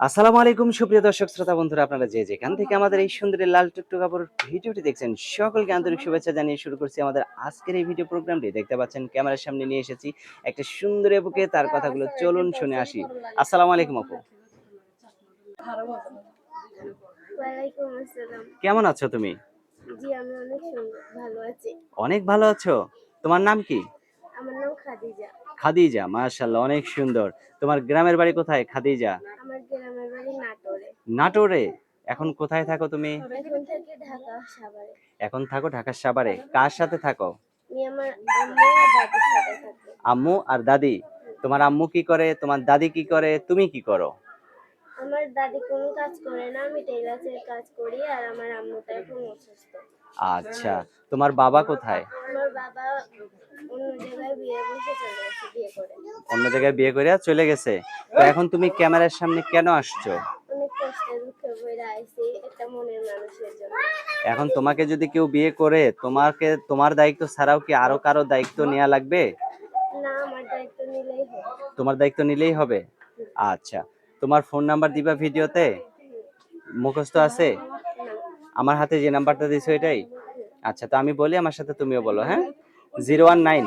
আসসালামু আলাইকুম সুপ্রিয় দর্শক শ্রোতা বন্ধুরা, আপনারা যে যেখান থেকে আমাদের এই সুন্দর লাল টুকটুক কাপড় ভিডিওটি দেখছেন সকলকে আন্তরিক শুভেচ্ছা জানিয়ে শুরু করছি আমাদের আজকের এই ভিডিও প্রোগ্রামটি। দেখতে পাচ্ছেন ক্যামেরার সামনে নিয়ে এসেছি একটা সুন্দর আপুকে, তার কথাগুলো চলুন শুনে আসি। আসসালামু আলাইকুম আপু, ওয়ালাইকুম আসসালাম। কেমন আছো তুমি? জি, আমি অনেক ভালো আছি। অনেক ভালো আছো? তোমার নাম কি? আমার নাম খাদিজা। খাদিজা, মাশাআল্লাহ, অনেক সুন্দর। তোমার গ্রামের বাড়ি কোথায় খাদিজা? আমার গ্রামের বাড়ি নাটোরে। নাটোরে। এখন কোথায় থাকো তুমি? এখন থাকি ঢাকা সাভারে। এখন থাকো ঢাকার সাভারে। কার সাথে থাকো? আমি আমার আম্মু আর দাদির সাথে থাকি। আম্মু আর দাদি। তোমার আম্মু কি করে, তোমার দাদি কি করে, তুমি কি করো? আমার দাদি কোনো কাজ করে না, আমি টেইলার্সের কাজ করি আর আমার আম্মুটা এখন অসুস্থ। আচ্ছা, তোমার বাবা কোথায়? আমার বাবা অন্য জায়গায় বিয়ে বসে চলে গেছে বিয়ে করে। অন্য জায়গায় বিয়ে করে চলে গেছে। তো এখন তুমি ক্যামেরার সামনে কেন আসছো? অনেক কষ্টে দুঃখে বইরা আইছি একটা মনের মানুষের জন্য। এখন তোমাকে যদি কেউ বিয়ে করে, তোমার দায়িত্ব ছাড়াও কি আরো কারো দায়িত্ব নেওয়া লাগবে? না, আমার দায়িত্ব নিলেই হবে। তোমার দায়িত্ব নিলেই হবে। আচ্ছা, তোমার ফোন নাম্বার দিবা ভিডিওতে? মুখস্থ আছে? না। আমার হাতে যে নাম্বারটা দিছো এটাই? আচ্ছা, তো আমি বলি, আমার সাথে তুমিও বলো, হ্যাঁ? 019 019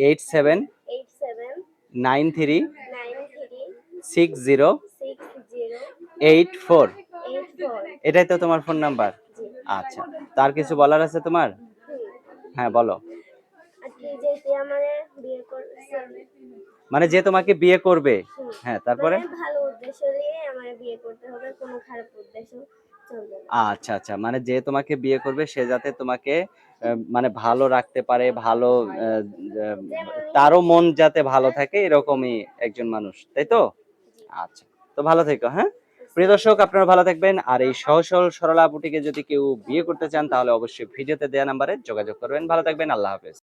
87 87 93 93 60 60 84। 84। এটাই তো তোমার ফোন নাম্বার? জি। আচ্ছা, তার কিছু বলার আছে তোমার? হ্যাঁ, বলো। আর কি যে আমারে বিয়ে করছে, মানে যে তোমাকে বিয়ে করবে? হ্যাঁ, তারপরে? মানে ভালো উদ্দেশ্য দিয়ে আমারে বিয়ে করতে হবে, কোনো খারাপ উদ্দেশ্য চলবে না। আচ্ছা আচ্ছা, মানে যে তোমাকে বিয়ে করবে সে যাতে তোমাকে মানে ভালো রাখতে পারে, ভালো আহ, আহ, তারও মন যাতে ভালো থাকে, এরকমই একজন মানুষ, তাই তো? আচ্ছা, তো ভালো থেকো, হ্যাঁ? প্রিয় দর্শক, আপনারা ভালো থাকবেন। আর এই সহজ সরল সরলা আপুটিকে যদি কেউ বিয়ে করতে চান তাহলে অবশ্যই ভিডিওতে দেওয়া নাম্বারে যোগাযোগ করবেন। ভালো থাকবেন, আল্লাহ হাফেজ।